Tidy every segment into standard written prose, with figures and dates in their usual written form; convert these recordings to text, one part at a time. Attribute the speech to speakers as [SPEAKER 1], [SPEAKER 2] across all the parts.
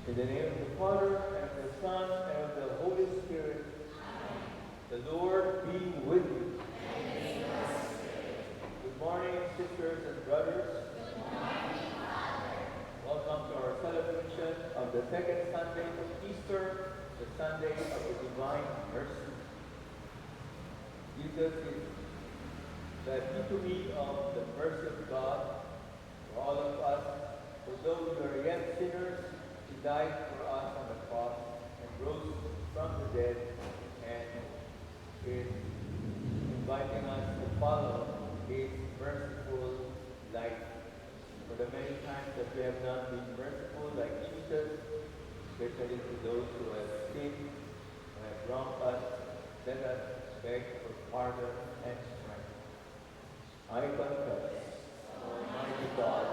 [SPEAKER 1] In the name of the Father, and of the Son, and of the Holy Spirit. The Lord be with you. Good morning, sisters and brothers. Welcome to our celebration of the second Sunday of Easter, the Sunday of the Divine Mercy. Jesus is the epitome of the mercy of God for all of us. For those who are yet sinners, He died for us on the cross and rose from the dead and is inviting us to follow His merciful life. For the many times that we have not been merciful like Jesus, especially to those who have sinned and have wronged us, let us beg for pardon and strength. I confess, Almighty God,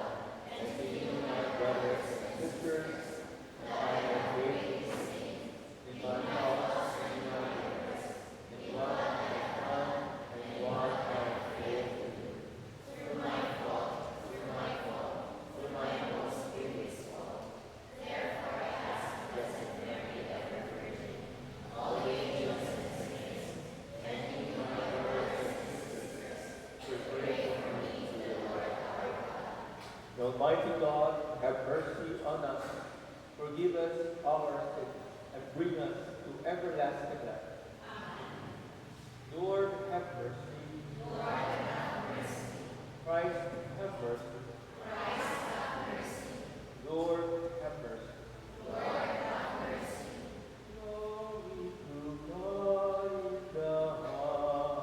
[SPEAKER 1] and to you, my brothers and sisters, that I have made mistakes in my thoughts and in my words, in what I have done and what I have failed to do. Through my fault, through my most grievous fault. Therefore I ask Blessed Mary, ever Virgin, all the angels and saints, and you, my brothers and sisters, to pray for me to the Lord our God. The Almighty God have mercy on us, forgive us our sins, and bring us to everlasting life. Lord, have mercy. Lord, have mercy. Christ, have mercy. Christ, have mercy. Lord, have mercy. Lord, have mercy. Glory to God in the highest.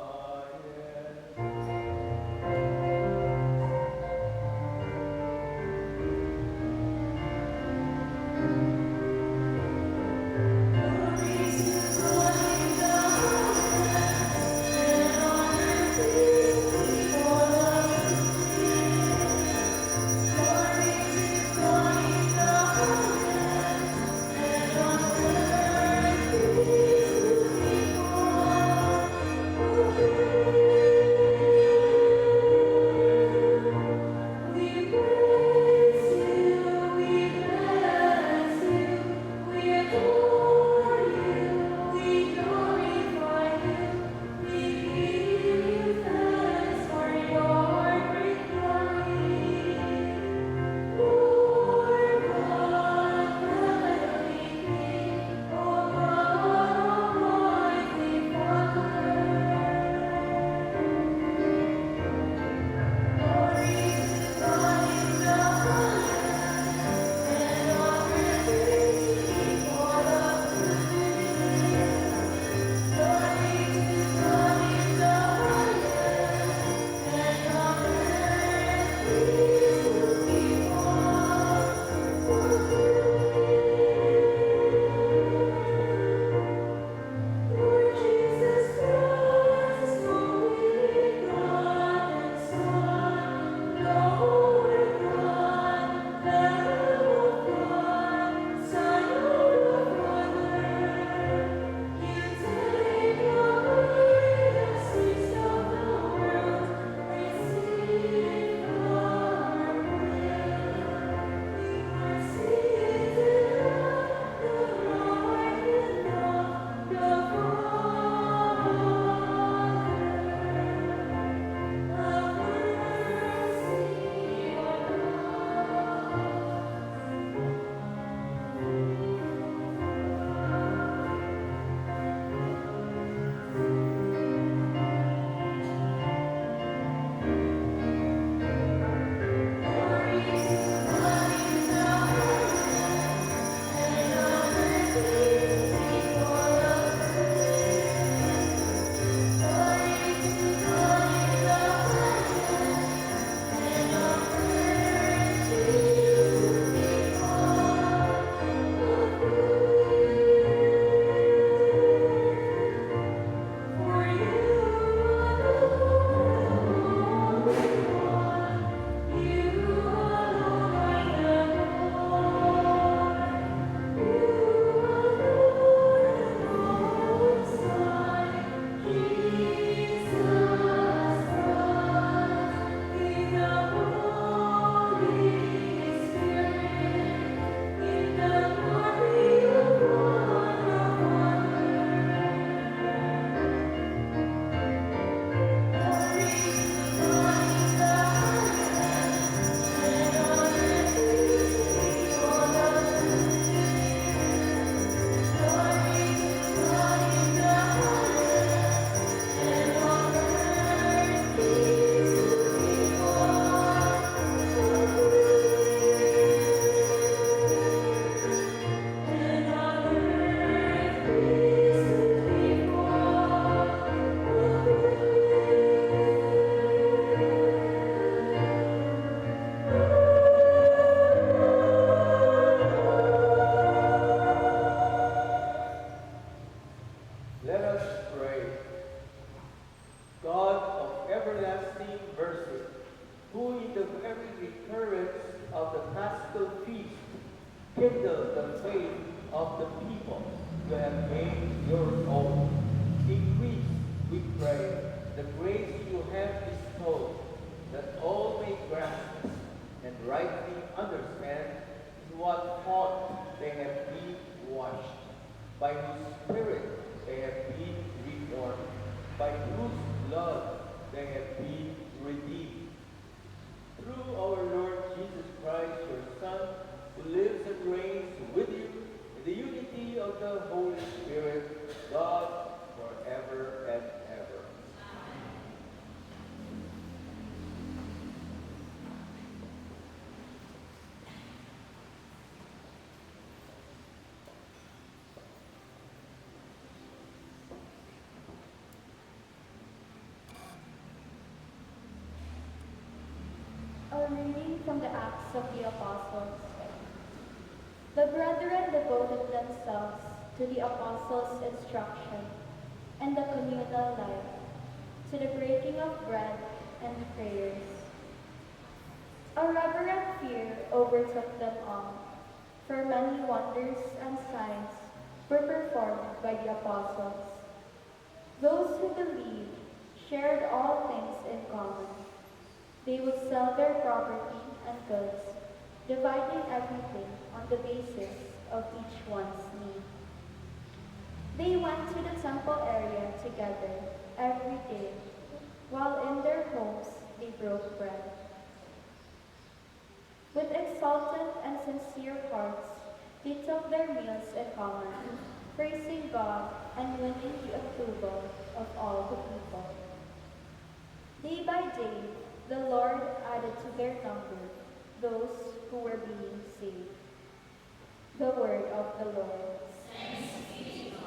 [SPEAKER 1] faith of the people you have made your own. Increase, we pray, the grace you have bestowed, that all may grasp and rightly understand in what thought they have been washed, by whose Spirit they have been reformed, by whose blood they have been redeemed. Through our Lord Jesus Christ, your Son, who lives and reigns with you in the unity of the Holy Spirit, God, forever and ever.
[SPEAKER 2] A reading from the Acts of the Apostles. The brethren devoted themselves to the apostles' instruction and the communal life, to the breaking of bread and prayers. A reverent fear overtook them all, for many wonders and signs were performed by the apostles. Those who believed shared all things in common. They would sell their property and goods, dividing everything on the basis of each one's need. They went to the temple area together every day, while in their homes they broke bread. With exultant and sincere hearts, they took their meals in common, praising God and winning the approval of all the people. Day by day, the Lord added to their number those who were being saved. The word of the Lord.
[SPEAKER 3] Thanks be to God.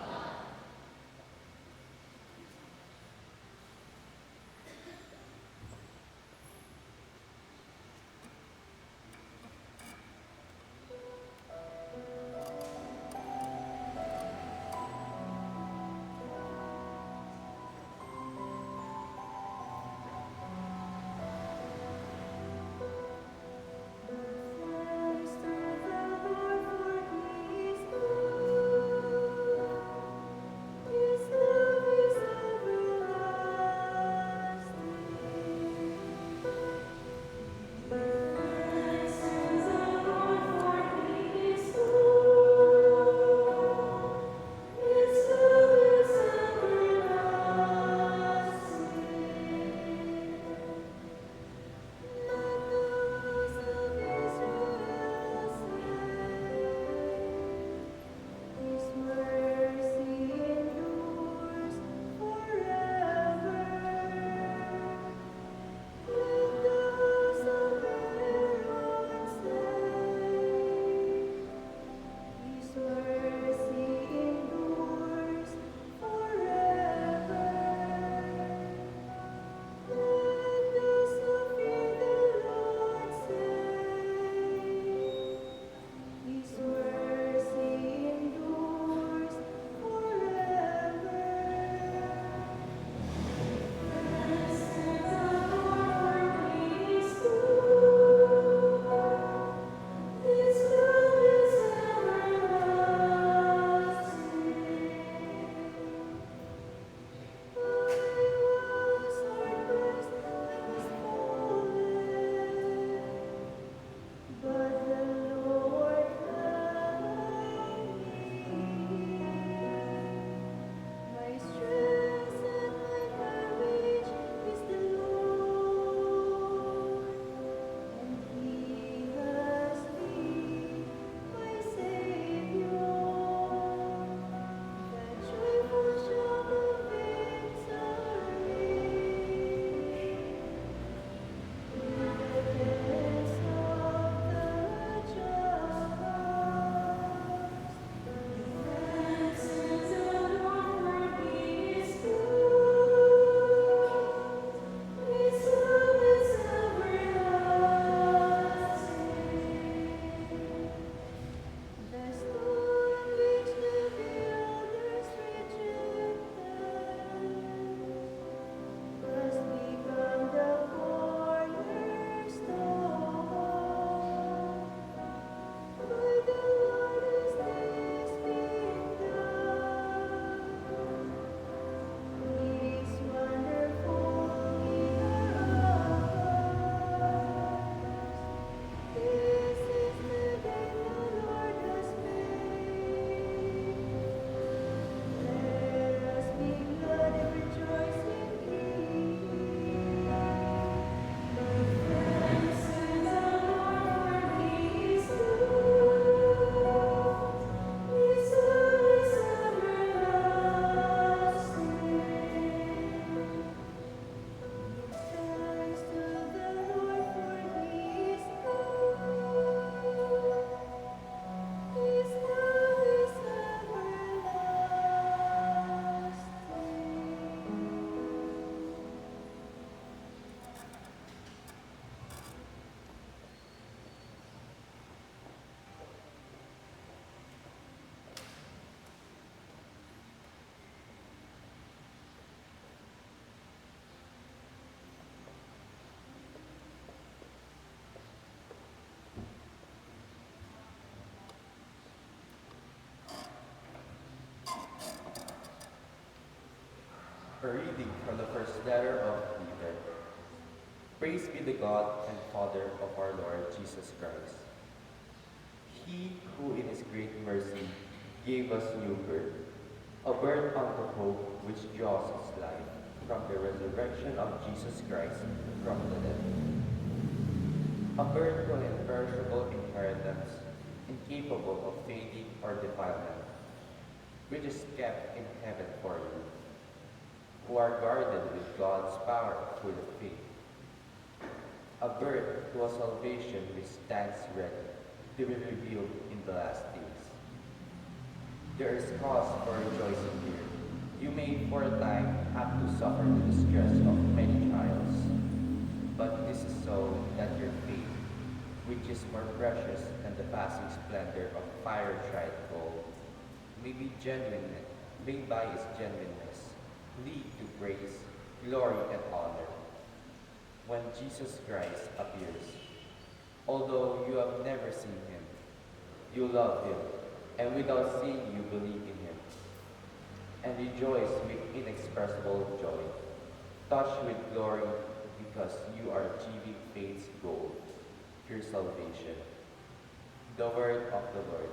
[SPEAKER 2] Thanks to the Lord, for He is good.
[SPEAKER 4] letter of Peter. Praise be the God and Father of our Lord Jesus Christ. He who in his great mercy gave us new birth, a birth unto hope which draws its life from the resurrection of Jesus Christ from the dead. A birth to an imperishable inheritance, incapable of fading or defilement, which is kept in heaven for you, who are guarded with God's power through the faith. A birth to a salvation which stands ready to be revealed in the last days. There is cause for rejoicing here. You may for a time have to suffer the distress of many trials, but this is so that your faith, which is more precious than the passing splendor of fire-tried gold, may by its genuineness, lead to praise, glory, and honor when Jesus Christ appears. Although you have never seen him, you love him, and without seeing you believe in him, and rejoice with inexpressible joy, touched with glory because you are achieving faith's goal, your salvation. The word of the Lord.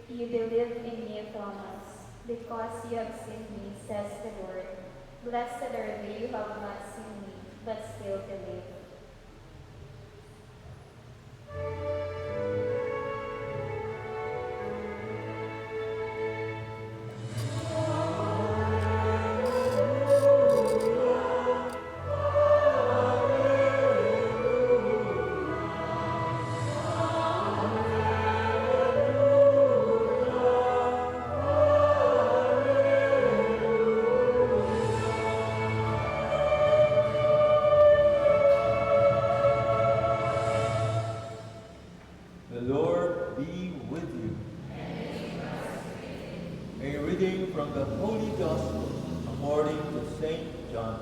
[SPEAKER 2] You believe in me, Thomas, because you have seen me, says the Lord. Blessed are they who have not seen me, but still believe.
[SPEAKER 1] The Lord be with you. A reading from the Holy Gospel according to St. John.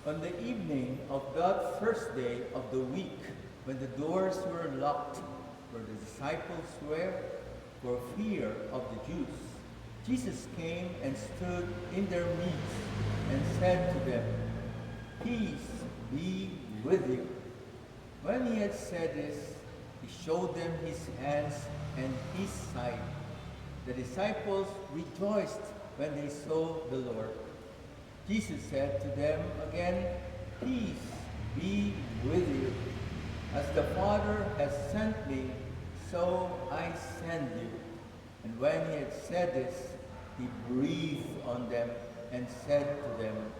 [SPEAKER 1] On the evening of that first day of the week, when the doors were locked where the disciples were for fear of the Jews, Jesus came and stood in their midst and said to them, "Peace be with you." When he had said this, he showed them his hands and his side. The disciples rejoiced when they saw the Lord. Jesus said to them again, "Peace be with you. As the Father has sent me, so I send you." And when he had said this, he breathed on them and said to them,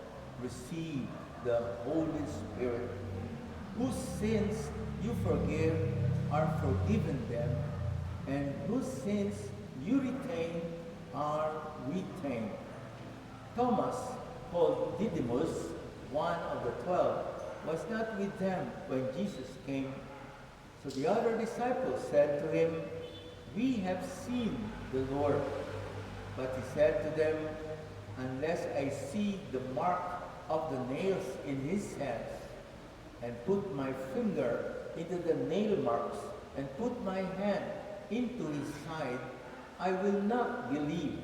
[SPEAKER 1] "Receive the Holy Spirit. Whose sins you forgive are forgiven them, and whose sins you retain are retained." Thomas, called Didymus, one of the 12, was not with them when Jesus came. So the other disciples said to him, "We have seen the Lord." But he said to them, "Unless I see the mark of the nails in his hands, and put my finger into the nail marks, and put my hand into his side, I will not believe."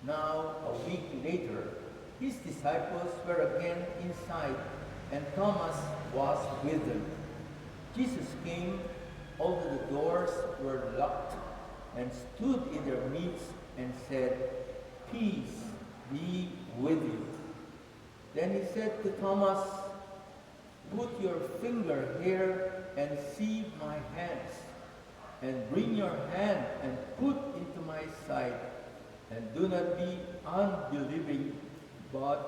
[SPEAKER 1] Now, a week later, his disciples were again inside, and Thomas was with them. Jesus came, although the doors were locked, and stood in their midst and said, "Peace be with you." Then he said to Thomas, "Put your finger here and see my hands, and bring your hand and put into my side, and do not be unbelieving, but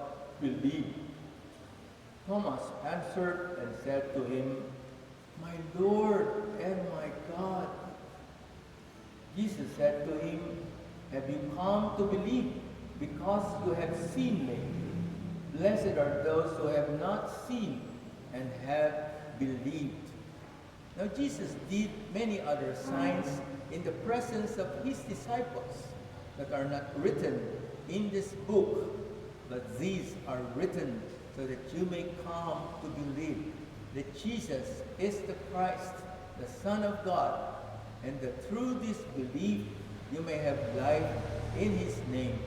[SPEAKER 1] believe." Thomas answered and said to him, "My Lord and my God." Jesus said to him, "Have you come to believe because you have seen me? Blessed are those who have not seen and have believed." Now Jesus did many other signs in the presence of his disciples that are not written in this book, but these are written so that you may come to believe that Jesus is the Christ, the Son of God, and that through this belief you may have life in his name.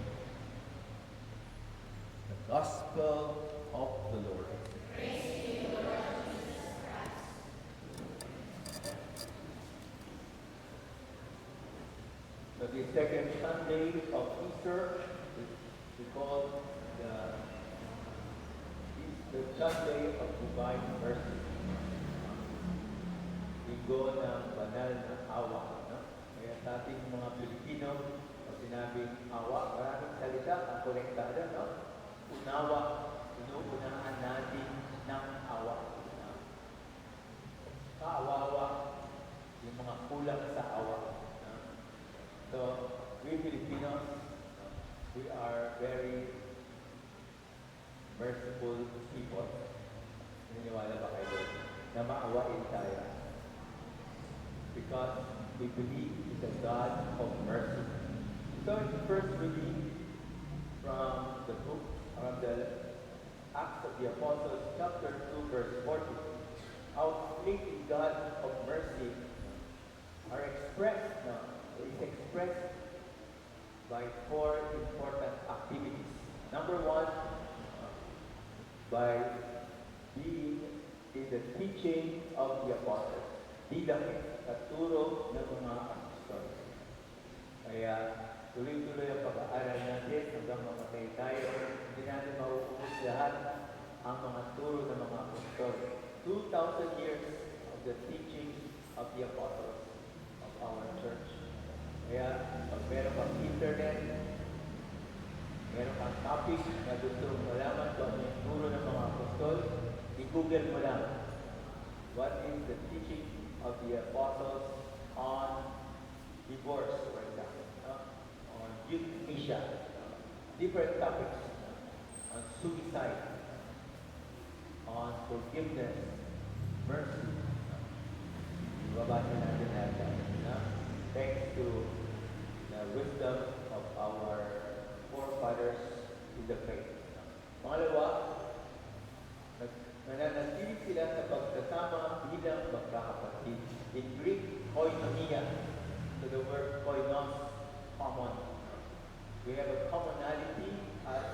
[SPEAKER 1] The Gospel of the Lord. So the second Sunday of Easter is we call the Sunday of Divine Mercy. Linggo ng banal na awa. No? Kaya sa ating mga Pilipino, pag sinabing awa, maraming salita ang konektado. No? Unawa, inuunahan natin ng awa. No? Kaawawa, yung mga kulang sa awa. No? So, we Filipinos, we are very merciful people. Naniniwala ba kayo na maawain tayo? Because we believe in the God of mercy. So in the first reading from the book of the Acts of the Apostles, chapter 2, verse 40, our faith in God of mercy is expressed by four important activities. Number one, by being in the teaching of the apostles. Didakit at turo ng mga apostol. Kaya tuloy-tuloy ang pag-aaral natin hanggang mamatay tayo. Hindi natin mauubos lahat ang mga turo ng mga apostol. 2,000 years of the teaching of the apostles of our church. Kaya pag meron kang internet, meron kang topic na gusto mong malaman kung ano yung turo ng mga apostol, i-google mo lang. What is the teaching of the apostles on divorce, for example, on euthanasia, different topics, on suicide, on forgiveness, mercy. Babasa natin natin. Thanks to the wisdom of our forefathers in the faith. Pangalawa, nananatili sila sa pagkasama bilang magkakapatid. In Greek, koinonia. So the word koinos, common. We have a commonality as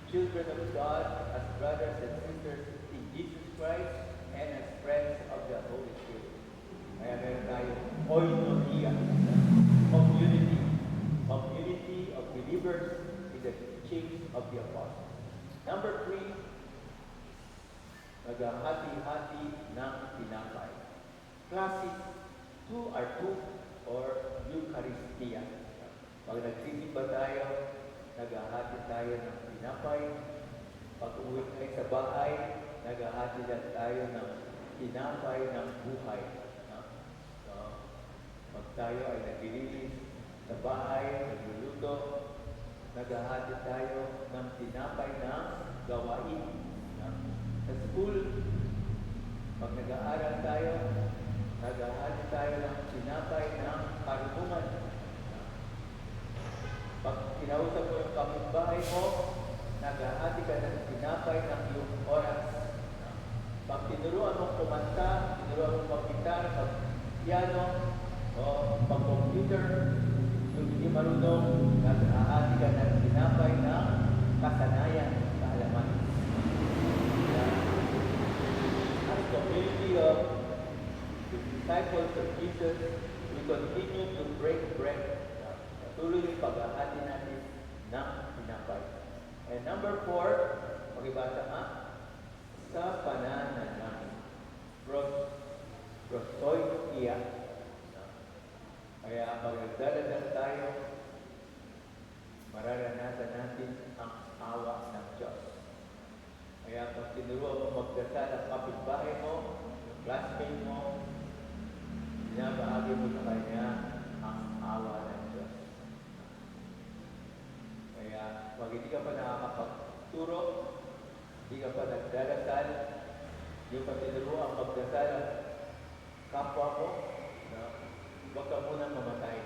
[SPEAKER 1] children of God, as brothers and sisters in Jesus Christ, and as friends of the Holy Spirit. Kaya meron tayo koinonia, community. Community of believers in the teachings of the apostles. Number 3, naghahati-hati ng tinapay. Classes 2 are 2 or Eucharistia. Pag nagsisimba tayo, naghahati tayo ng tinapay. Pag uwi tayo sa bahay, naghahati lang tayo ng tinapay ng buhay. So, pag tayo ay naglilinis sa bahay, nagluluto, naghahati tayo ng tinapay ng gawain. Sa school, pag nag-aaral tayo, naghahati tayo ng tinapay ng karunungan. Pag kinausap mo yung kapitbahay mo, naghahati ka ng tinapay ng iyong oras. Pag tinuruan mong kumanta, tinuruan mong mag-gitar, mag-piano, o pag-computer, yung hindi marunong, naghahati ka ng tinapay ng kasanayan, kaalaman. As community of the disciples of Jesus, we continue to break bread. Patuloy yung paghahati natin ng tinapay. And number 4, pakibasa nga, sa pananalangin. Prostoikia. Kaya pag nagdadasal tayo, mararanasan natin ang awa ng Diyos. Kaya pag tinuruan mo magdasal ang kapitbahay mo, classmate mo, binabahagi mo sa kanya ang awa ng Diyos. Kaya, pag hindi ka pa nakakapagturo, hindi ka pa nagdarasal, hindi pa tinuruan magdasal ang kapwa mo, huwag ka munang mamatay.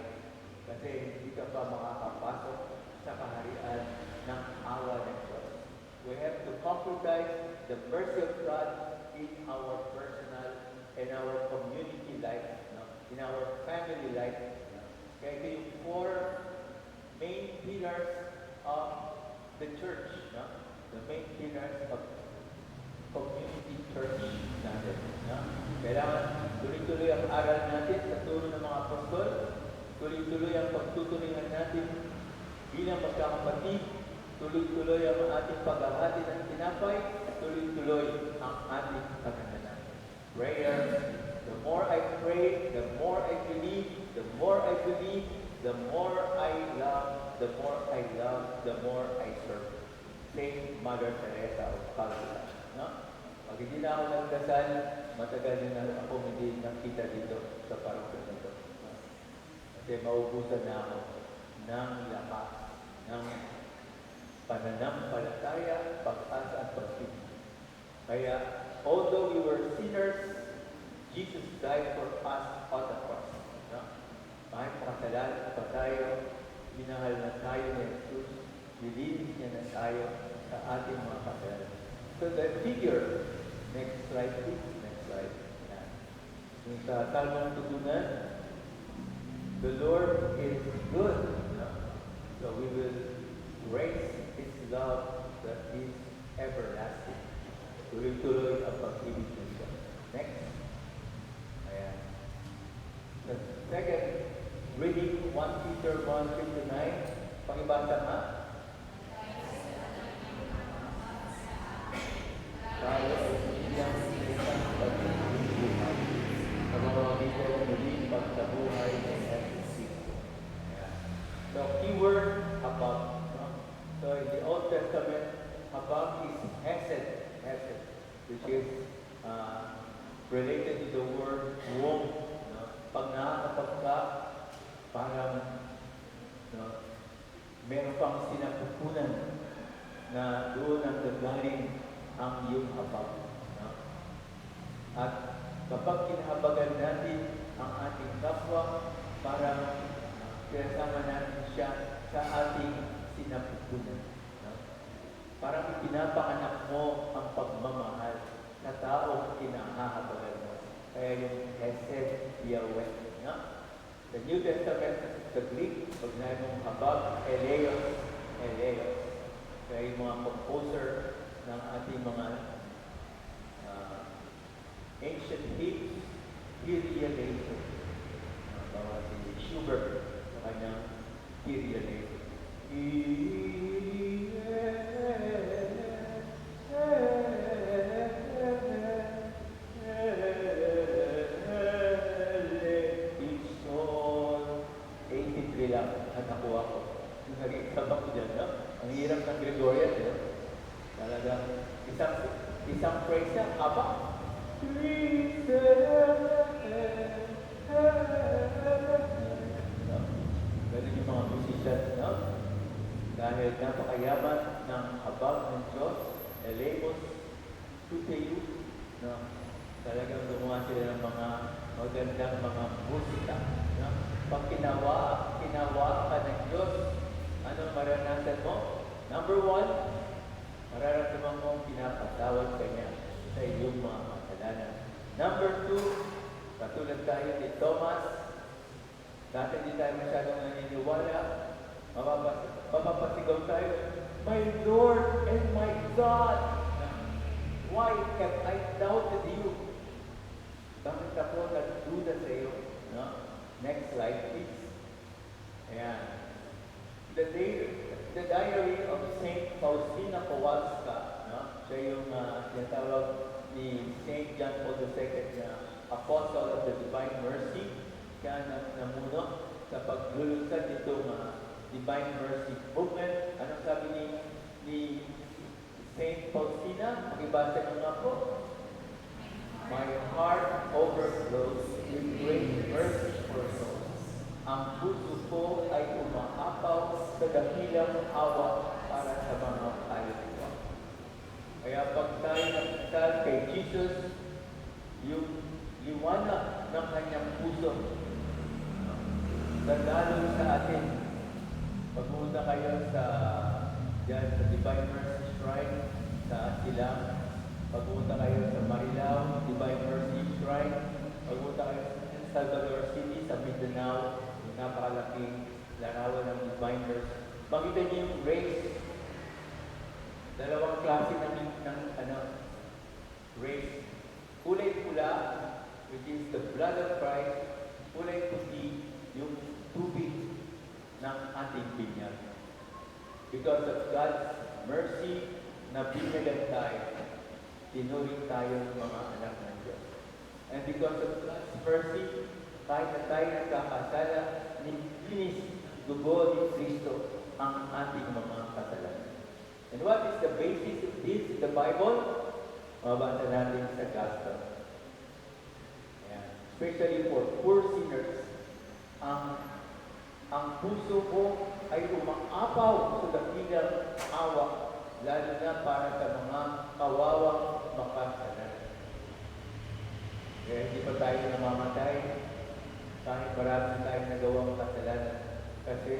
[SPEAKER 1] Kasi hindi ka pa makakapasok sa kaharian ng awa ng Diyos. We have to concretize the mercy of God in our personal and our community life, in our family life. Kaya ito yung 4 main pillars of the church, the main pillars of community church natin. Kailangan tuloy-tuloy ang aral natin sa turo ng mga apostol, tuloy-tuloy ang pagtuturingan natin bilang magkakapatid, tuloy-tuloy ang ating paghahati ng tinapay, tuloy-tuloy ang ating pagkakanan. Prayer, the more I pray, the more I believe, the more I believe, the more I love, the more I love, the more I serve. Saint Mother Teresa of Calcutta. Pag hindi na ako nagdasal, matagal na ako hindi nakita dito sa parokya nito. Kasi maubusan na ako ng lakas, ng pananampalataya, pag-asa at pag-ibig. Kaya, although we were sinners, Jesus died for us on the cross. Kahit makasalanan pa tayo, minahal na tayo ni Jesus, nilinis niya na tayo sa ating mga kasalanan. So the figure, next slide please, next slide. Yan. Yung sa Salmong tutunan, the Lord is good. So we will grace His love that is everlasting. Tuloy-tuloy ang pag-ibig ng Diyos. Next. Ayan. The second reading, 1 Peter 1:3-9. Pakibasa nga. Tayo ay siyang isang pag-ibig buhay. Sa mga dito muling pagkabuhay ng Jesus. So, keyword, habag. So, in the Old Testament, habag is hesed, which is related to the word womb. Pag nakakapag ka, parang meron pang sinapupunan na doon ang gagaling ang iyong habag. At kapag kinahabagan natin ang ating kapwa, parang kinasama natin siya sa ating sinapupunan. Parang ipinapanganak mo ang pagmamahal sa taong kinahahabagan mo. Kaya yung Hesed Yahweh. The New Testament, the Greek, pag na mong habag, eleos. Kaya yung mga composer ng ating mga ancient hymns, Kyrie eleison. Bawa si Schubert sa kanyang Kyrie eleison. Ang hirap ng Gregorian, talagang isang phrase niya, aba. Ganun yung mga musicians, no? Dahil napakayaman ng habag ng Diyos, elemos, tuteyu, no? Talagang gumawa sila ng mga magandang mga musika, no? Pag kinawa ka ng Diyos, anong maranasan mo? Number 1, mararamdaman mo pinapatawad ka niya sa iyong mga kasalanan. Number 2, katulad tayo ni Thomas, dati hindi tayo masyadong naniniwala, mapapasigaw tayo, My Lord and my God, why have I doubted you? Bakit ako nagduda sa iyo? No? Next slide, please. Ayan. The diary of Saint Faustina Kowalska, no? Siya yung tinatawag ni Saint John Paul II na Apostle of the Divine Mercy. Siya namuno sa paglulunsad nitong Divine Mercy Movement. Anong sabi ni Saint Faustina? Pakibasa nyo nga po. My heart overflows with great mercy for souls. Ang puso ko ay umaapaw sa dakilang awa para sa mga kaluluwa. Kaya pag tayo nakasal kay Jesus, yung liwanag ng kanyang puso, dadalo sa atin. Pagpunta kayo dyan sa Divine Mercy Shrine sa Silang, pagpunta kayo sa Marilao, Divine Mercy Shrine, pagpunta kayo sa Salvador City, sa Mindanao, yung napakalaking larawan ng Divine Mercy. Makita niyo yung race. Dalawang klase ng race. Kulay pula, which is the blood of Christ. Kulay puti, yung tubig ng ating binyag. Because of God's mercy na binyagan tayo, tinuring tayo mga anak ng Diyos. And because of God's mercy, kahit na tayo nagkakasala, nilinis dugo ni Kristo ang ating mga kasalanan. And what is the basis of this in the Bible? Mabasa natin sa Gospel. Ayan. Especially for poor sinners, ang puso ko ay umaapaw sa dakilang awa, lalo na para sa mga kawawang makasalanan. Kaya hindi pa tayo namamatay kahit marami tayong nagawang kasalanan kasi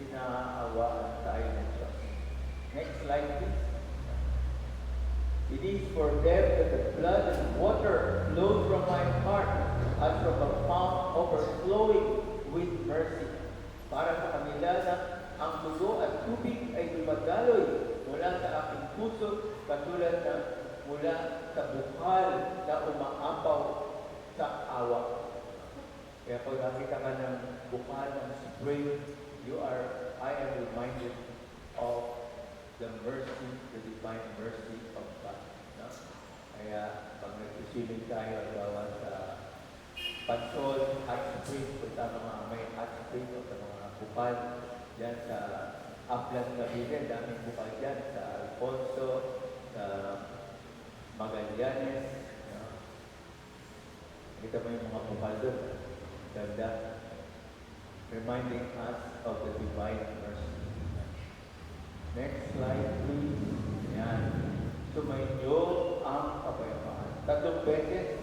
[SPEAKER 1] pinaawaan tayo ng Diyos. Next slide, please. It is for them that the blood and water flows from my heart as from a fount overflowing with mercy. Para sa kanila na ang dugo at tubig ay dumadaloy mula sa aking puso katulad na mula sa bukal na umaapaw sa awa. Kaya pag nakita ka ng bukal ng spring, I am reminded of the mercy, the divine mercy of God. No? Kaya pag nagsisilip tayo gawa sa Pansol, hot spring, punta mga may hot spring o sa mga bukal dyan sa Aplan Cavite, daming bukal dyan sa Alfonso, sa Magallanes. No? Kita mo yung mga bukal doon. Ganda. Reminding us of the divine mercy. Next slide, please. Yan. Sumainyo ang kapayapaan. 3 beses,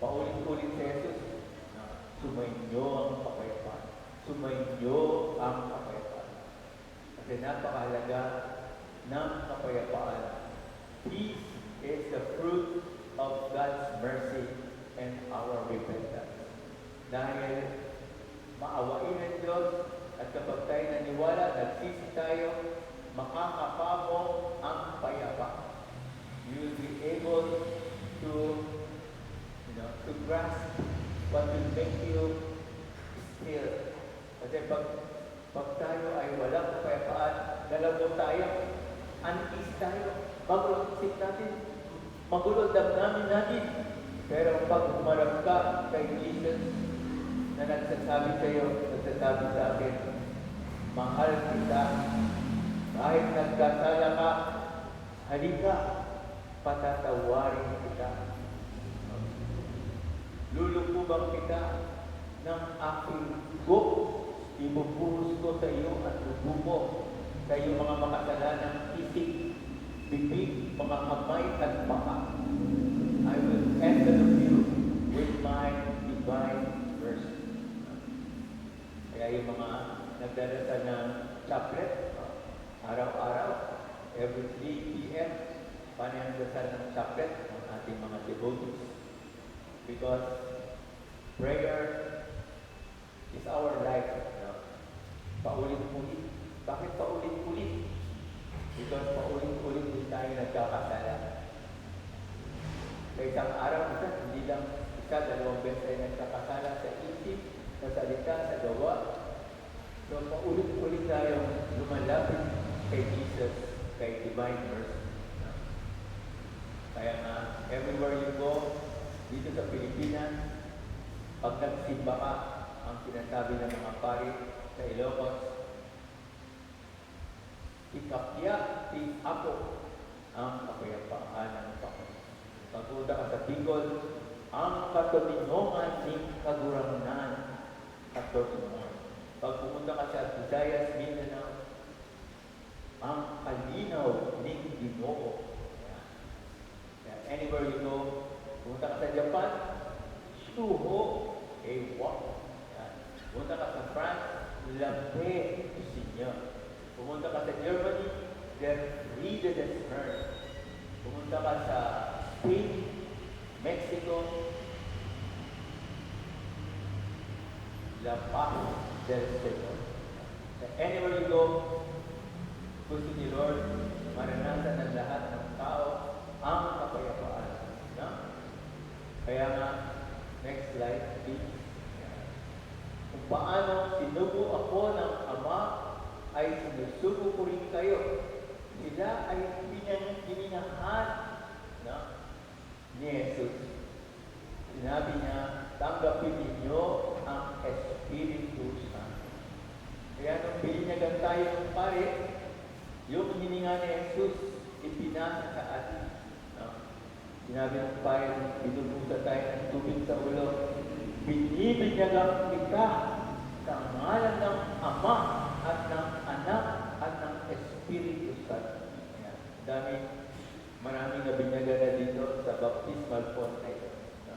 [SPEAKER 1] paulit-ulit sa Jesus. Sumainyo ang kapayapaan. Sumainyo ang kapayapaan. Kasi napakahalaga ng kapayapaan. Peace is the fruit of God's mercy and our repentance. Dahil maawain ng Diyos at kapag tayo naniwala, nagsisi tayo, makakapamo ang payapa. You will be able to grasp what will make you still. Kasi pag tayo ay walang kapayapaan, dalaw tayo, unease tayo, magulo isip natin, magulo damdamin natin. Pero pag humarap ka kay Jesus, na nagsasabi sa akin, mahal kita, kahit nagkasala ka, halika, patatawarin kita. Lulukuban kita ng aking dugo, ibubuhos ko sa iyo at dugo mo sa iyong mga makasalanang isip, bibig, mga kamay at paa. I will envelop you with my divine mercy. Kaya yung mga nagdarasal ng chaplet, araw-araw, every 3 p.m., panayandasal ng chaplet ng ating mga devotees. Because prayer is our life. Paulit-ulit. Bakit paulit-ulit? Because paulit-ulit din tayo nagkakasala. Sa isang araw, hindi lang dalawang beses tayo nagkakasala sa isip, sa salita, sa gawa. So, paulit-ulit tayong lumalapit kay Jesus, kay Divine Mercy. Kaya nga, everywhere you go, dito sa Pilipinas, pag nagsimba ka, ang sinasabi ng mga pari sa Ilocos, ikapya, ako ang kapayapaan ng Panginoon. Pagpunta ka sa Bicol, ang katotohanan ng kagurangnan. Katotohanan. Pag pumunta ka sa Visayas, Mindanao, ang kalinaw ng Ginoo. Anywhere you go, pumunta ka sa Japan, Shuho, Ewa. Pumunta ka sa France, Lampe, Seigneur. Pumunta ka sa Germany, Der Friede des Herrn. Pumunta ka sa Spain, Mexico, La Paz del Señor. Anywhere you go, gusto ni Lord, maranasan ng lahat ng tao ang kapayapaan. No? Kaya nga, next slide, please. Kung paano sinubo ako ng Ama, ay sinusubo ko rin kayo. Sila ay pininahan, no? Ni Jesus. Sinabi niya, tanggapin ninyo ang Espiritu Santo. Kaya nung bilinyagan tayo ng pare, yung hininga ni Jesus, ipinasa sa atin. No? Sinabi ng pare, binubusa tayo ng tubig sa ulo, binibinyagan kita sa ngalan ng Ama at ng Anak at ng Espiritu Santo. Ayan. Maraming nabinyagan na dito sa baptismal font na ito. No?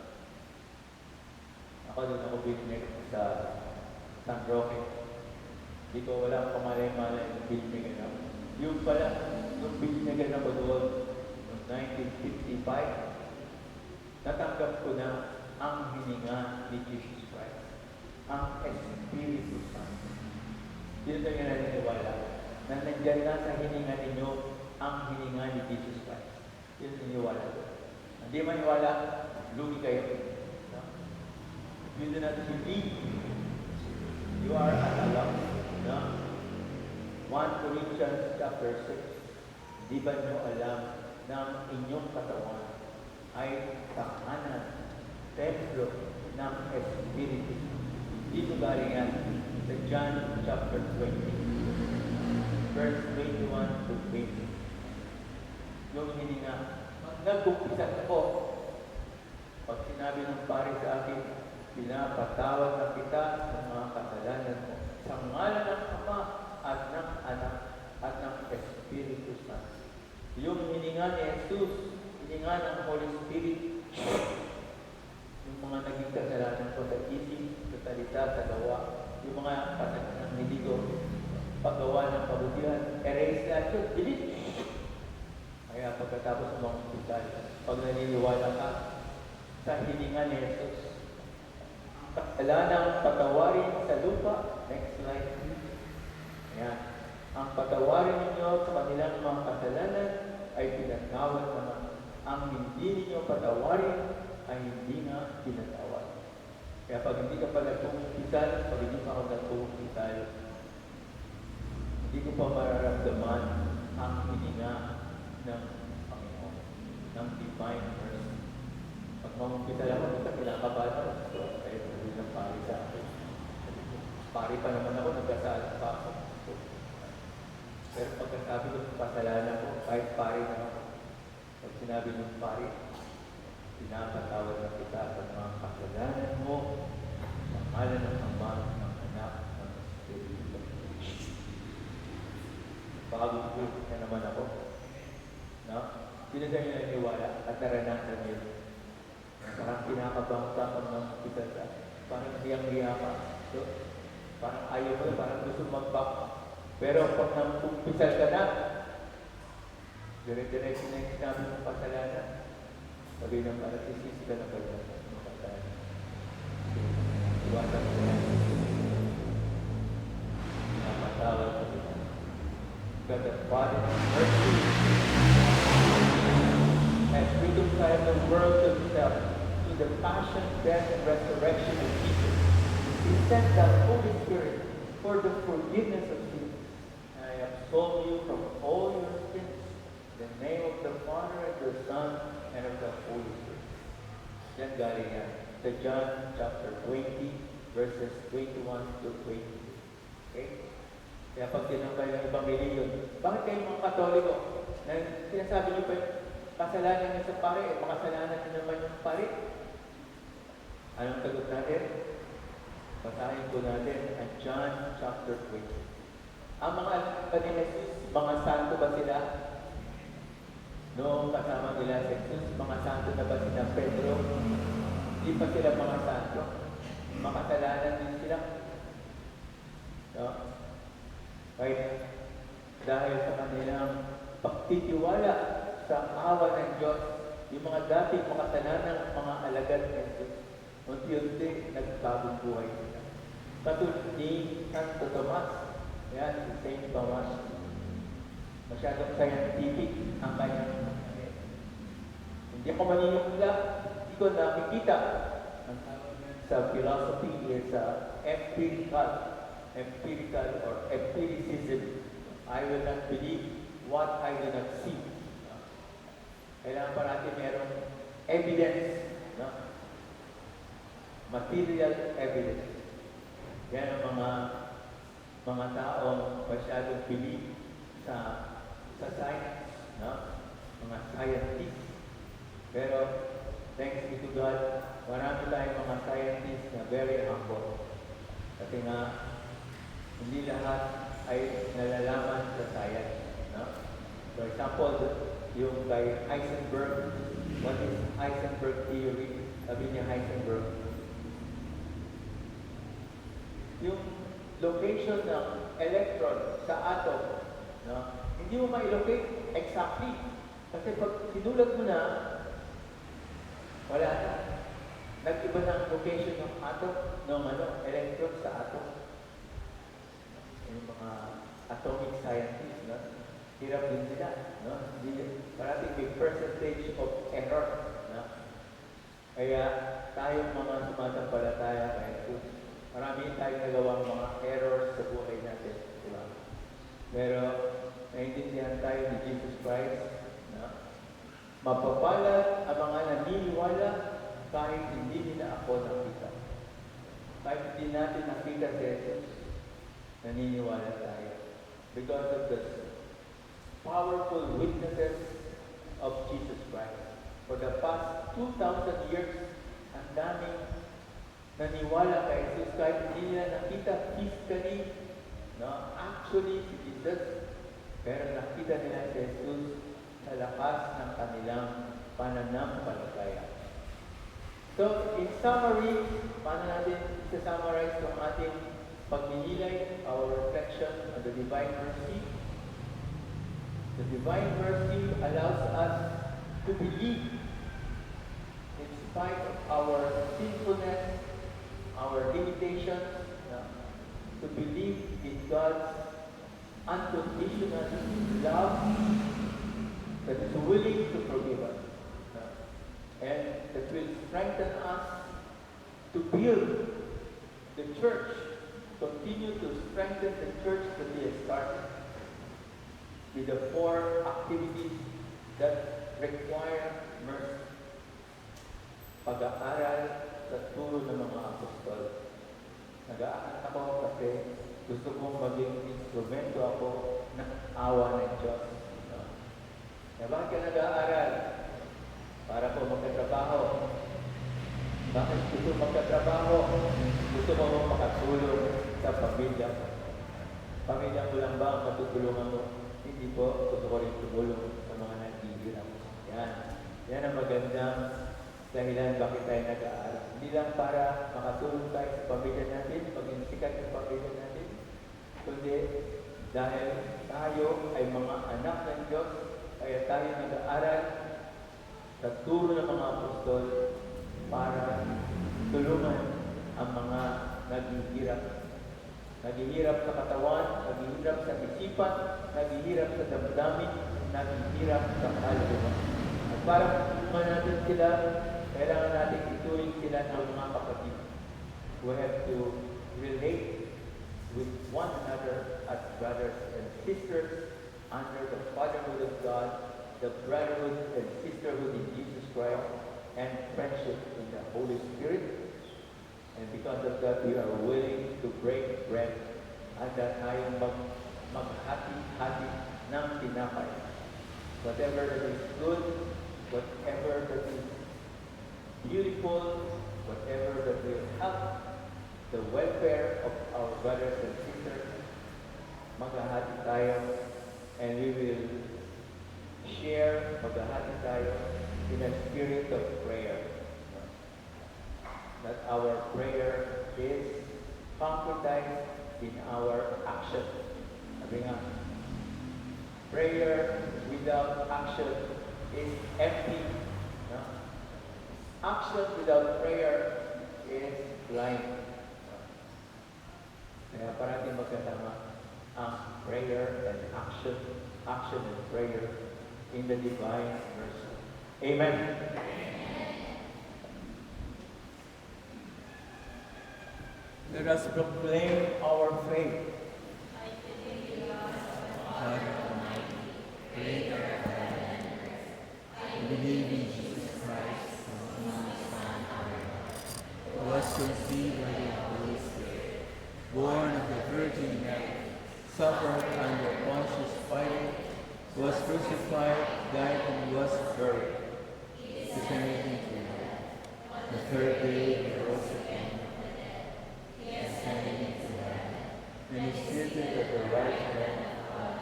[SPEAKER 1] Ako doon ako binyag sa San Roque. Hindi ko walang pamalay-malay ng binyagan ako. Yung pala, nung binyagan ako doon, noong 1955, natanggap ko na ang hininga ni Jesus Christ, ang Espiritu Santo. Dito tayo naniniwala na nandyan na sa hininga ninyo ang hininga ni Jesus Christ. Dito naniniwala ko. Hindi maniwala, lugi kayo. No? If you do not believe, you are at a loss. No? 1 Corinthians chapter 6. Di ba nyo alam na ang inyong katawan ay tahanan, templo ng Espiritu? Dito galing yan sa John chapter 20, verse 21 to 20. Yung hininga, nag-umpisa ako. Pag sinabi ng pare sa akin, pinapatawad na kita sa mga kasalanan mo sa ngalan ng Ama at ng Anak at ng Espiritu Santo. Yung hininga ni Jesus, hininga ng Holy Spirit, yung mga naging kasalanan ko sa isip, sa salita, sa gawa, yung mga kasalanan hindi ko paggawa ng kabutihan, erase lahat yun, delete. Kaya pagkatapos ng mga hospital, pag naniniwala ka sa hininga ni Jesus, kasalanan patawarin sa lupa. Next slide. Ayan. Ang patawarin ninyo sa kanilang mga kasalanan ay pinatawad naman. Ang hindi ninyo patawarin ay hindi na pinatawad. Kaya pag hindi ka pa nagpumpisal, pag hindi pa ako nagpumpisal, hindi ko pa mararamdaman ang hininga ng Panginoon, ng divine mercy. Pag mamumpisal ako, ito kinakabahan ako. So, kaya sabi ng pari sa akin. Pari pa naman ako, nagkasala pa ako. Pero pagkasabi ko sa kasalanan ko, kahit pari na ako, pag sinabi ng pari, pinapatawad na kita sa mga kasalanan mo, sa ngalan ng Ama, ng Anak, ng Espiritu. Bago na naman ako. No? Sino sa inyo naniniwala at naranasan nyo? Parang kinakabangsa ka ng hospital sa parang hiyang-hiya ka. So, parang ayaw mo, parang gusto mag-back. Pero pag nang-umpisal ka na, dire-diretso na yung sinabi ng kasalanan. Sabi ng parang sisisi ka na kayo ng kasalanan. Iwasan mo na. Napatawad mo kita. God the Father of mercy has reconciled the world to himself through the passion, death, and resurrection of Jesus. He sent the Holy Spirit for the forgiveness of sins. And I absolve you from all your sins. In the name of the Father, and the Son, and of the Holy Spirit. Yan galing yan. Sa John chapter 20, verses 21 to 20. Okay? Kaya pag tinong kayo ng Ebanghelyo, bakit kayo mga Katoliko? Na sinasabi niyo pa yung kasalanan niyo sa pare, makasalanan niyo naman yung pare. Anong sagot natin? Basahin po natin ang John chapter 20. Ang mga alipad ni Jesus, mga santo ba sila? Noong kasama nila si Jesus, mga santo na ba sila Pedro? Hindi pa sila mga santo. Makasalanan din sila. No? Kahit dahil sa kanilang pagtitiwala sa awa ng Diyos, yung mga dating makasalanan ng mga alagad ni Jesus, unti-unti nagbagong buhay sila. Katulad ni Santo Tomas, yan, si Saint Thomas, masyadong scientific ang kanyang hindi ako maniniwala, hindi ko nakikita. Ang sa philosophy is empirical or empiricism. I will not believe what I do not see. Kailangan pa natin merong evidence, no? Material evidence. Yan ang mga taong masyadong believe sa science, no? Mga scientists. Pero thanks be to God, marami tayong mga scientists na very humble. Kasi nga, hindi lahat ay nalalaman sa science. No? For example, yung kay Heisenberg, what is Heisenberg theory? Sabi niya Heisenberg, yung location ng electron sa atom, no? Hindi mo ma-locate exactly. Kasi pag sinulat mo na, wala na. Nag-iba ng location ng atom, ng electron sa atom. Yung mga atomic scientists, no? Hirap din sila, no? Parating may percentage of error, no? Kaya tayong mga sumasampalataya kay Jesus, marami tayong nagawang mga errors sa buhay natin, di ba? Pero naiintindihan tayo ni Jesus Christ, no? Mapapalad ang mga naniniwala kahit hindi nila ako nakita. Kahit hindi natin nakita si Jesus, naniniwala tayo. Because of the powerful witnesses of Jesus Christ. For the past 2,000 years, ang daming naniwala kay Jesus kahit hindi nila nakita physically, no? Actually, si Jesus, pero nakita nila si Jesus sa lakas ng kanilang pananampalataya. So, in summary, paano natin isa-summarize itong ating pagninilay, our reflection on the Divine Mercy? The Divine Mercy allows us to believe in spite of our sinfulness, our limitations, to believe in God's unconditional love that is willing to forgive us, and that will strengthen us to build the church, continue to strengthen the church that we have started with the 4 activities that require mercy. Pag-aaral sa turo ng mga apostol. Nag-aaral ako kasi gusto kong maging instrumento ako ng awa ng Diyos. No? Kaya bakit ka nag-aaral? Para po magkatrabaho. Bakit gusto magkatrabaho? Gusto mo makatulong sa pamilya mo. Pamilya mo lang ba ang matutulungan mo? Hindi po, gusto ko rin tumulong sa mga naghihirap. Yan. Yan ang magandang dahilan bakit tayo nag-aaral. Hindi lang para makatulong tayo sa pamilya natin, maging sikat ng pamilya natin, kundi dahil tayo ay mga anak ng Diyos, kaya tayo nag-aaral sa turo ng mga apostol para tulungan ang mga naghihirap. Naghihirap sa katawan, naghihirap sa isipan, naghihirap sa damdamin, naghihirap sa kaluluwa. At para tulungan natin sila, kailangan natin ituring sila ng mga kapatid. We have to relate with one another as brothers and sisters under the fatherhood of God, the brotherhood and sisterhood in Jesus Christ, and friendship in the Holy Spirit. And because of that, we are willing to break bread at that tayong maghati-hati ng tinapay. Whatever that is good, whatever that is beautiful, whatever that will help the welfare of our brothers and sisters, maghahati tayo, and we will share, maghahati tayo in a spirit of prayer. That our prayer is concretized in our action. Sabi nga, prayer without action is empty. No? Action without prayer is blind. Kaya parating magkasama ang prayer and action, action and prayer in the divine mercy. Amen. Let us proclaim our faith.
[SPEAKER 5] God Almighty, creator of heaven and earth, I believe in Jesus Christ, the only Son of God, who was conceived by the Holy Spirit, born of the Virgin Mary, suffered under Pontius Pilate, was crucified, died, and was buried. Descended into hell. The third day he rose again from the dead. He ascended into heaven, and is seated at the right hand of God.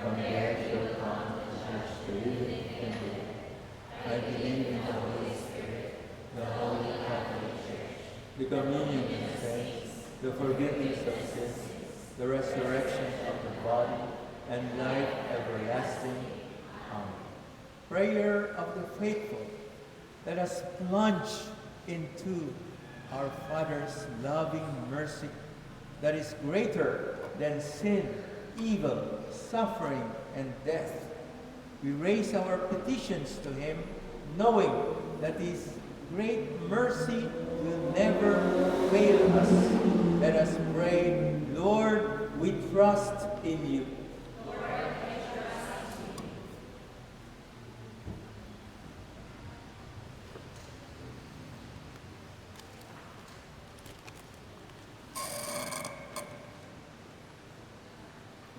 [SPEAKER 5] From there shall come to judge the living and the dead. I believe in the Holy Spirit, the Holy Catholic Church, the communion of saints, the forgiveness of sins, the resurrection of the body, and life everlasting. Amen. Prayer of the faithful. Let us plunge into our Father's loving mercy that is greater than sin, evil, suffering, and death. We raise our petitions to Him, knowing that His great mercy will never fail us. Let us pray, Lord, we trust in you.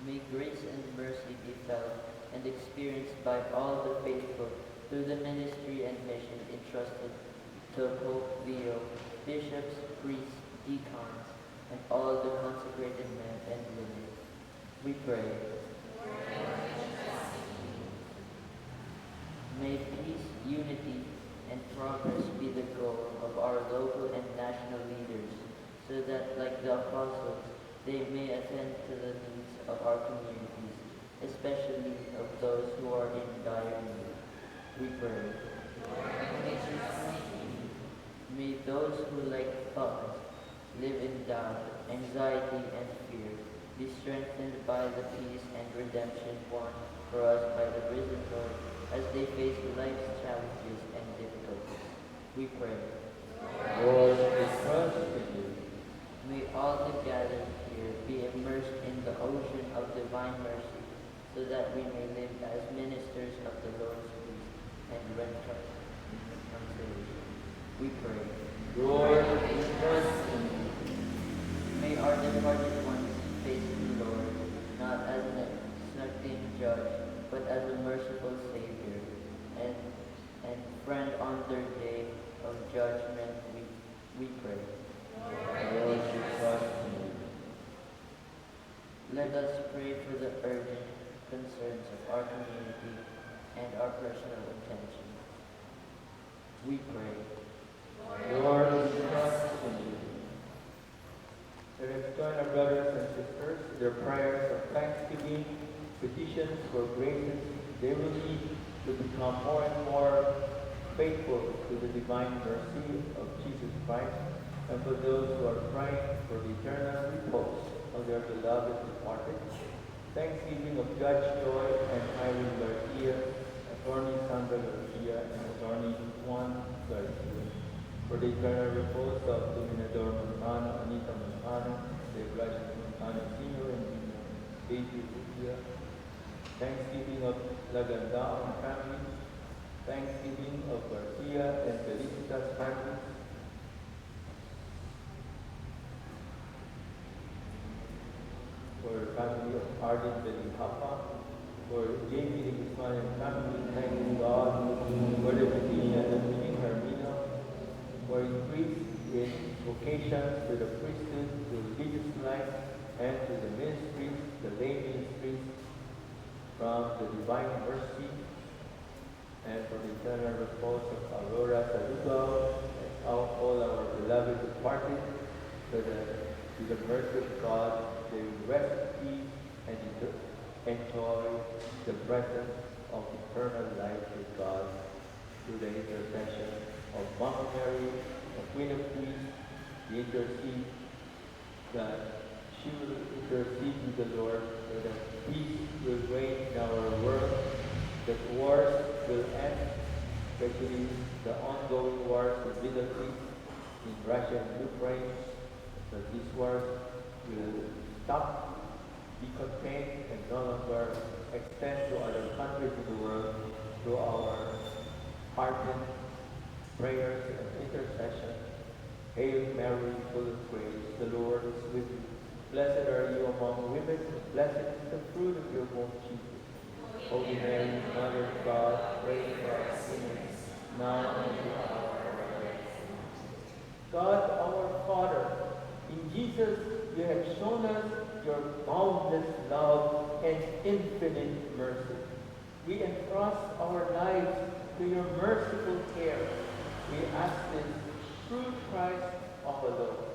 [SPEAKER 6] May grace and mercy be felt and experienced by all the faithful through the ministry and mission entrusted to Pope Leo, bishops, priests, deacons, and all the consecrated men and women. We pray. May peace, unity, and progress be the goal of our local and national leaders, so that, like the apostles, they may attend to the needs of our communities, especially of those who are in dire need. We pray. May those who, like Thomas, live in doubt, anxiety, and fear, be strengthened by the peace and redemption won for us by the risen Lord as they face life's challenges and difficulties. We pray.
[SPEAKER 1] Lord, we trust in you.
[SPEAKER 6] May all the gathered here be immersed in the ocean of divine mercy, so that we may live as ministers of the Lord's peace and rent trust in His consolation. We pray.
[SPEAKER 1] Lord, we trust in you.
[SPEAKER 6] May our departed ones face the Lord, not as an exacting judge, but as a merciful Savior, and friend on their day of judgment. We pray.
[SPEAKER 1] Lord, we trust in you.
[SPEAKER 6] Let us pray for the urgent concerns of our community and our personal intentions. We pray.
[SPEAKER 1] Lord, we trust in you. Let us join our brothers and sisters in their prayers of thanksgiving, petitions for graces they will need to become more and more faithful to the divine mercy of Jesus Christ, and for those who are praying for the eternal repose of their beloved departed. Thanksgiving of Judge Joy and Irene Garcia, Attorney Sandra Garcia, and Attorney Juan Garcia. For the eternal repose of Dominador Montano, Anita Montano, De Gracias Montano Sr. and Junior Daisy Garcia. Thanksgiving of Laganda and family. Thanksgiving of Garcia and Felicitas family. For family of Arden Belihapa. For Jamie de Guzman and family, thanking God for the Virginia and Mini Hermina. vocations, to the priesthood, to religious life, and to the ministries, the lay ministries, from the divine mercy, and for the eternal repose of Aurora Salugao, and all our beloved departed, so that to the mercy of God they rest in peace and enjoy the presence of eternal life with God through the intercession of Mama Mary, the Queen of Peace, the intercede that she will intercede with the Lord so that peace will reign in our world, that wars will end, especially the ongoing wars in the Middle East, in Russia and Ukraine, that these wars will stop, be contained, and no longer extend to other countries in the world through our ardent prayers and intercession. Hail Mary, full of grace, the Lord is with you. Blessed are you among women, and blessed is the fruit of your womb, Jesus. Holy Mary, Mother of God, pray for us sinners, now and at the hour of our death. God, our Father, in Jesus you have shown us your boundless love and infinite mercy. We entrust our lives to your merciful care. We ask this through Christ our Lord.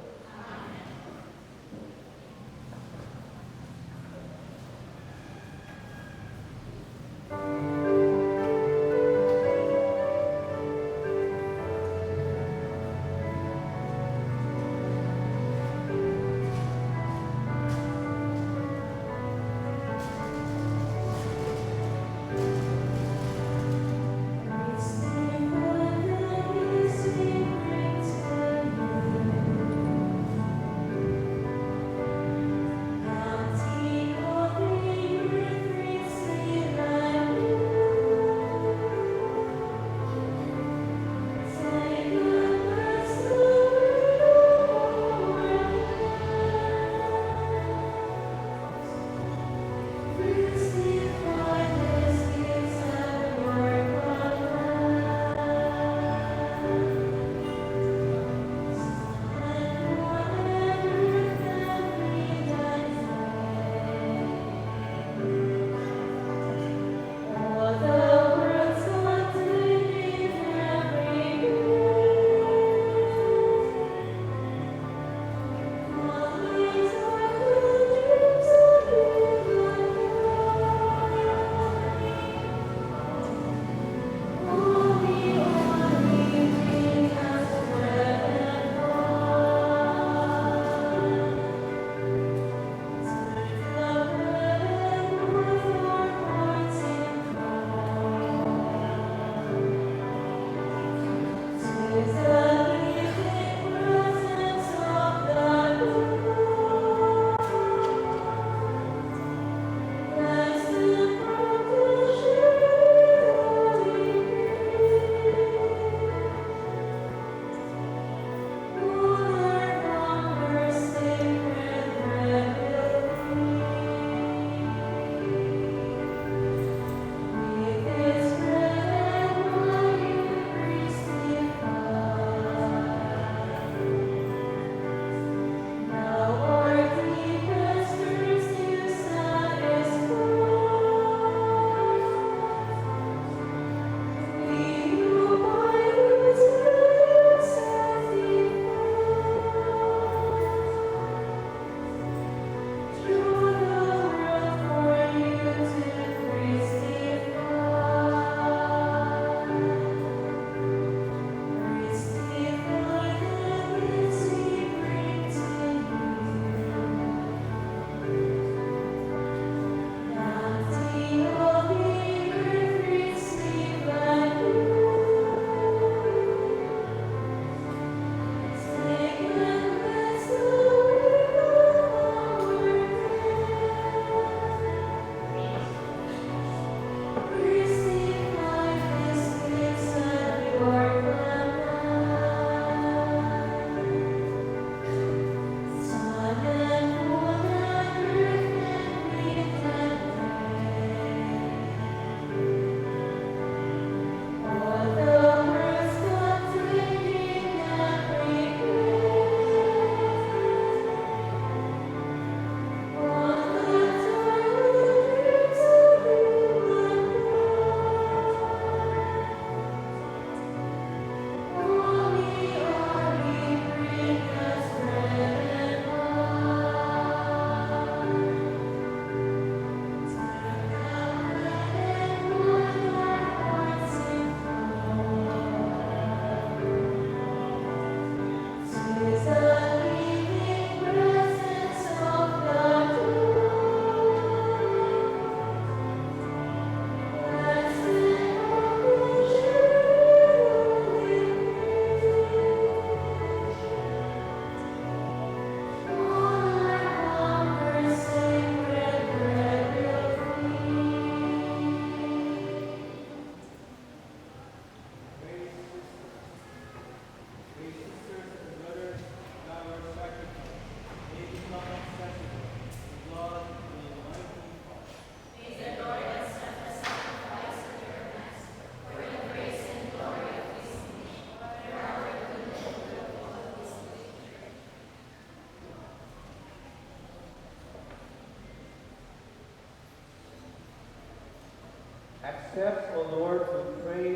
[SPEAKER 1] Accept, O Lord, we pray,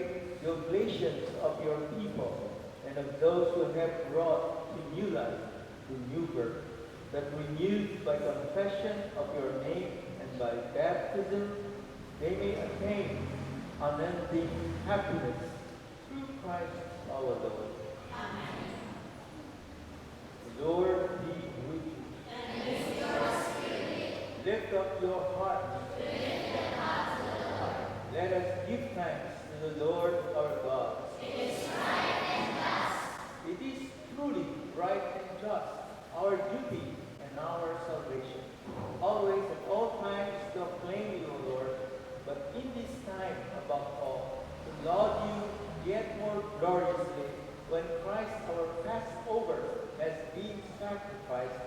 [SPEAKER 1] the oblations of your people and of those who have brought to new life, to new birth, that renewed by confession of your name and by baptism, they may attain unending happiness through Christ our Lord. Amen. Lord be with you. And with your spirit. Lift up your hearts. Let us give thanks to the Lord our God. It is right and just. It is truly right and just, our duty and our salvation, always at all times to acclaim you, O Lord, but in this time above all, to laud you yet more gloriously when Christ our Passover has been sacrificed.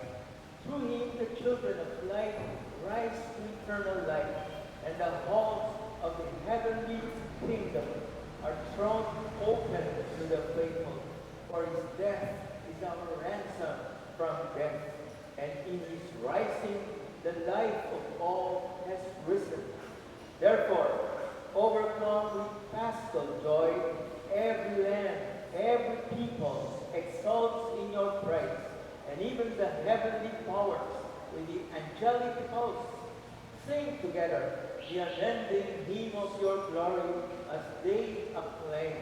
[SPEAKER 1] Through him the children of light rise to eternal life, and the halls of the heavenly kingdom are thrown open to the faithful. For his death is our ransom from death, and in his rising the life of all has risen. Therefore, overcome with paschal joy, every land, every people exalts in your praise, and even the heavenly powers with the angelic hosts sing together the unending hymn of your glory as they acclaim.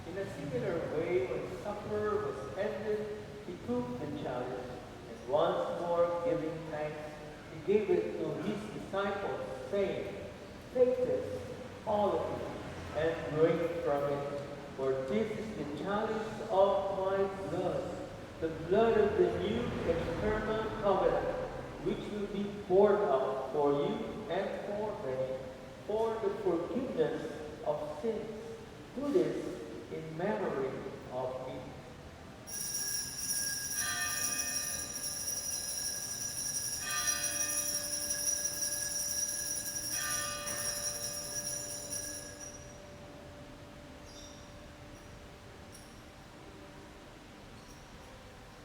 [SPEAKER 1] In a similar way, when supper was ended, he took the chalice, and once more giving thanks, he gave it to his disciples, saying, "Take this, all of you, and drink from it, for this is the chalice of my blood, the blood of the new eternal covenant, which will be poured out for you and for many, for the forgiveness of sins. Do this in memory of me."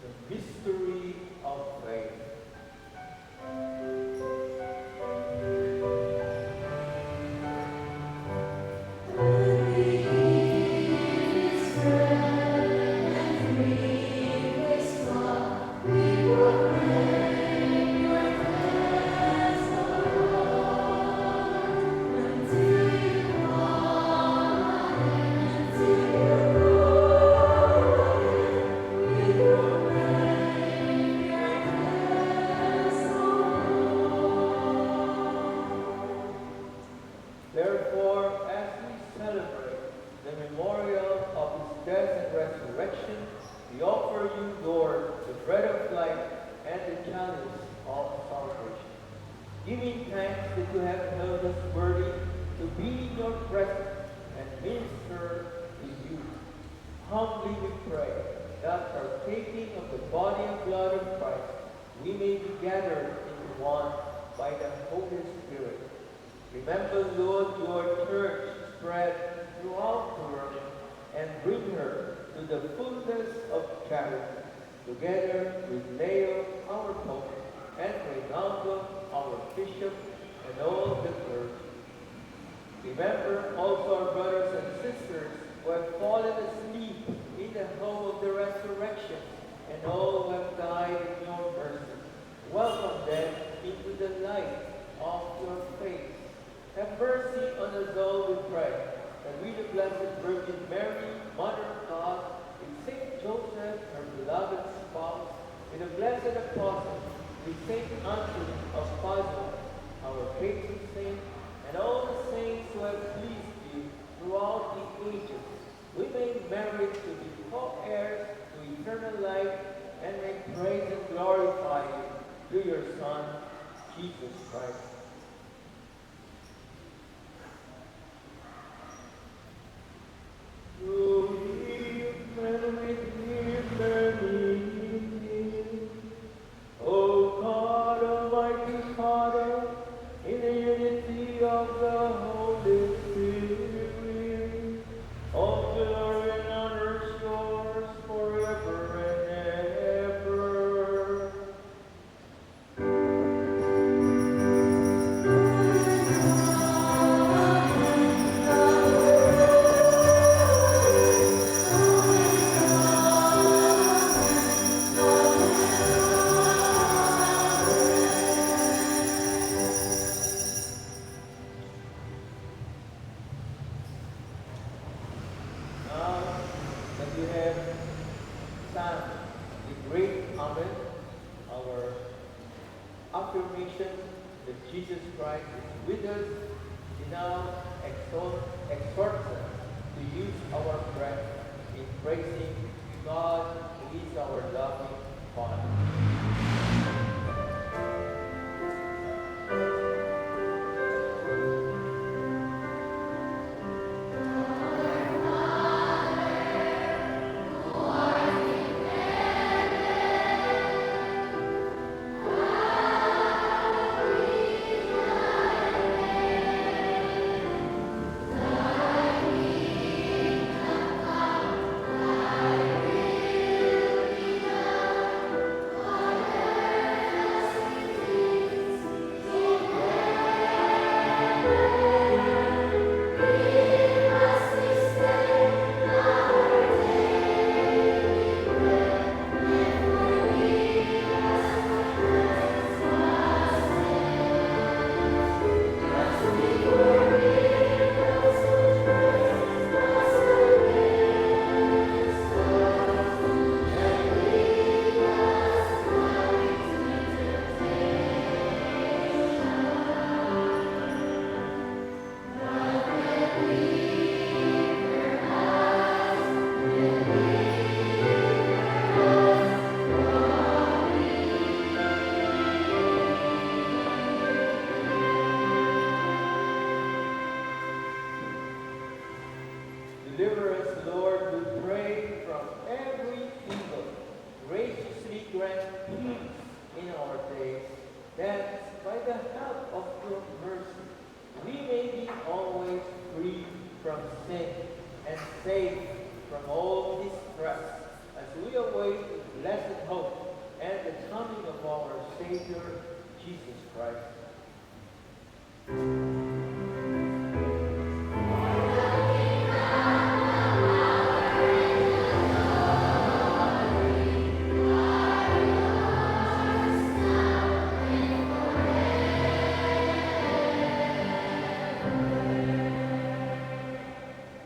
[SPEAKER 1] The mystery of faith.
[SPEAKER 3] Amen.
[SPEAKER 1] resurrection, we offer you, Lord, the bread of life and the chalice of salvation. Giving thanks that you have held us worthy to be in your presence and minister to you. Humbly we pray that partaking of the body and blood of Christ, we may be gathered into one by the Holy Spirit. Remember, Lord, your church spread throughout the world and bring her to the fullness of charity, together with Leo, our Pope, and Reynaldo, our Bishop, and all the clergy. Remember also our brothers and sisters who have fallen asleep in the hope of the resurrection, and all who have died in your mercy. Welcome them into the light of your face. Have mercy on us all, we pray, that we, the Blessed Virgin Mary, Mother of God, with Saint Joseph, her beloved spouse, with the blessed apostles, with Saint Anthony of Padua, our patron saint, and all the saints who have pleased you throughout the ages, we may merit to be co-heirs to eternal life and may praise and glorify you through your Son, Jesus Christ. Through him and with him and in him, O God, Almighty Father, in the unity of the Holy Spirit, all glory and honor is yours forever and ever. Now that you have sung the great Amen, our affirmation that Jesus Christ is with us, he now exhorts us to use our breath in praising God who is our loving Father. Deliver us, Lord, we pray, from every evil. Graciously grant peace in our days, that by the help of your mercy, we may be always free from sin and safe from all distress, as we await the blessed hope and the coming of our Savior, Jesus Christ.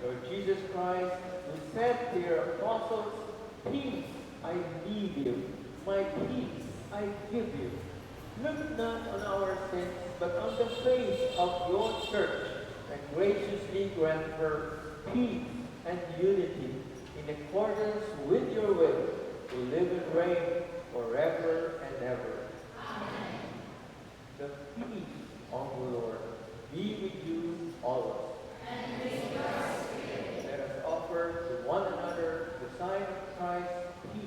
[SPEAKER 1] Lord Jesus Christ, who said to your apostles, "Peace I leave you, my peace I give you." Look not on our sins, but on the faith of your church, and graciously grant her peace and unity in in accordance with your will, who live and reign forever and ever. The peace of the Lord be with you always. Let us offer to one another the sign of Christ's peace.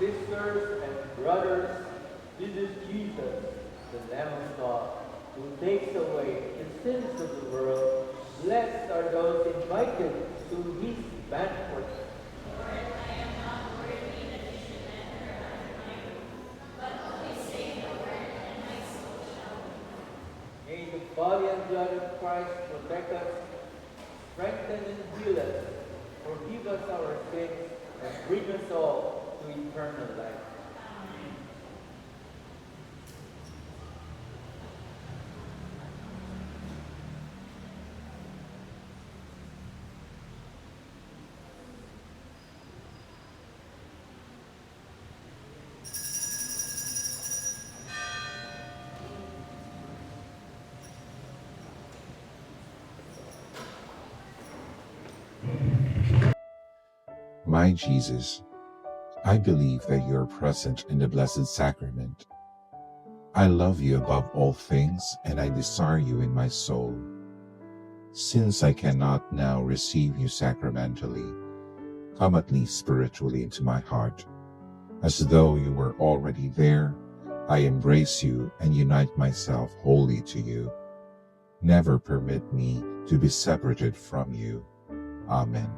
[SPEAKER 1] Sisters and brothers, this is Jesus, the Lamb of God, who takes away the sins of the world. Blessed are those invited to his banquet. May the body and blood of Christ protect us, strengthen and heal us, forgive us our sins, and bring us all to eternal life.
[SPEAKER 7] My Jesus, I believe that you are present in the Blessed Sacrament. I love you above all things, and I desire you in my soul. Since I cannot now receive you sacramentally, come at least spiritually into my heart. As though you were already there, I embrace you and unite myself wholly to you. Never permit me to be separated from you. Amen.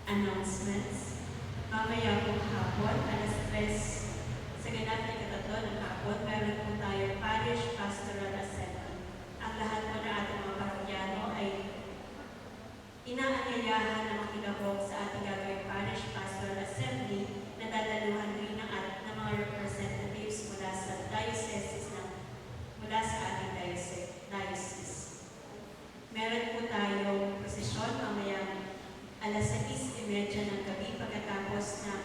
[SPEAKER 3] Announcements. Mamaya pong hapon, alas 3, sa ganap ng katatlo ng hapon, meron po tayo Parish Pastoral Assembly. Ang lahat po ng ating mga parokyano ay inaanyayahan na makilahok sa ating gagawing Parish Pastoral Assembly na dadaluhan rin ng mga representatives mula sa mula sa ating diocese. Meron po tayong prosesyon mamaya alas 6:30 ng gabi pagkatapos ng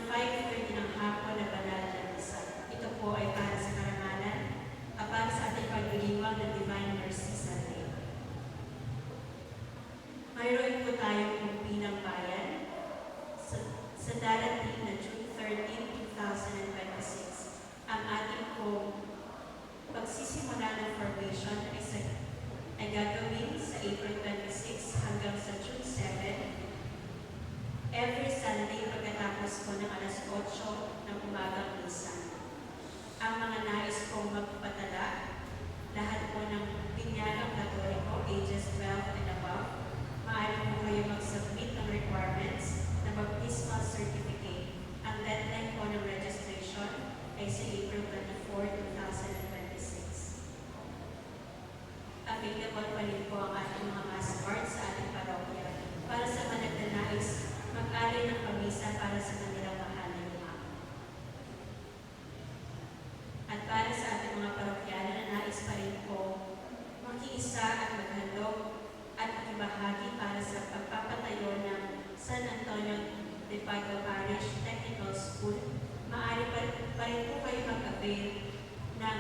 [SPEAKER 3] 5:30 ng hapon na banal na misa. Ito po ay para sa karangalan, para sa ating pagdiriwang ng Divine Mercy Sunday. Mayroon po tayong kumpi ng bayan sa darating na June 13, 2026. Ang ating po pagsisimula ng formation ay gagawin sa April 26 hanggang sa June 7. Every Sunday pagkatapos po ng alas 8 ng umagang misa. Ang mga nais pong magpatala, lahat po ng binyangang Katoliko, ages 12 and above, maaari po kayo mag-submit ng requirements na baptismal certificate. Ang deadline po ng registration ay sa April 24, 2026. Available pa rin po ang ating mga mass card sa ating parokya para sa mga nagnanais mag-alay ng pamisa para sa kanilang mahal na luma. At para sa ating mga parokyano na nais pa rin po makiisa at maghandog at makibahagi para sa pagpapatayo ng San Antonio de Padua Parish Technical School, maaari pa rin po kayo mag-avail ng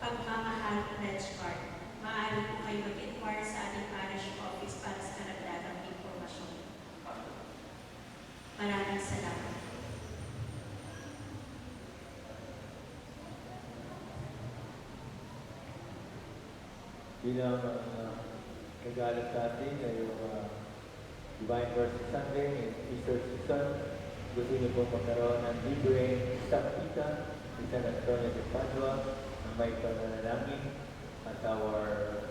[SPEAKER 3] pagmamahal pledge card. Maaari po kayo mag-inquire sa ating parish office para sa karagdagang impormasyon. Maraming salamat.
[SPEAKER 1] Bilang nagalit sa atin ay yung Divine Mercy Sunday and Easter season, gusto niyo po magkaroon ng libre Sankita sa San Antonio de Padua na may pananalangin at our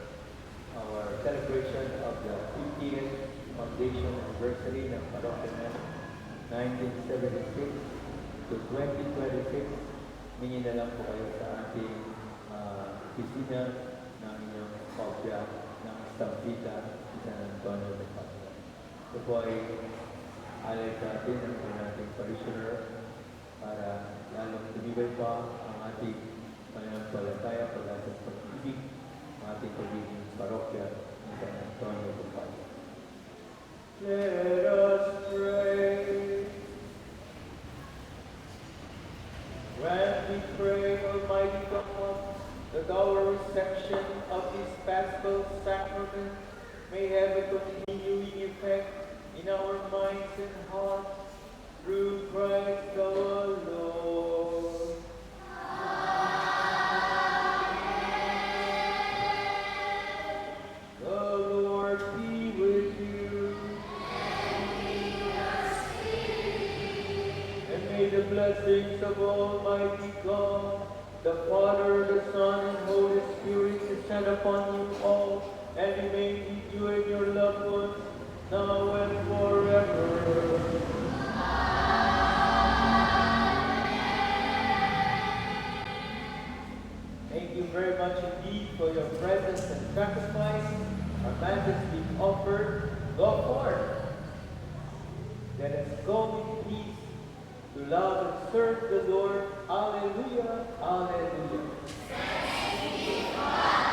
[SPEAKER 1] celebration of the 50th foundation anniversary ng parokya na 1976 to 2026. Mingi na lang po kayo sa ating opisina ng inyong kopya ng Sankita sa San Antonio de Padua. Ito po ay alay sa atin ng ating parishioner para lalong tumibay pa ang ating pananampalataya pag-asa sa pag-ibig ng ating pagiging parokya ng San Antonio de Padua. Let us pray. Grant, we pray, Almighty God, that our reception of this Paschal Sacrament may have a continuing effect in our minds and hearts through Christ our Lord. The Lord be with you. And may the blessings of Almighty God, the Father, the Son, and Holy Spirit descend upon you all and remain with you and your loved ones now and forever. Thank you very much indeed for your presence and sacrifice. Our Mass is being offered. Go forth. Let us go in peace to love and serve the Lord. Alleluia. Alleluia.
[SPEAKER 3] Thanks be to God.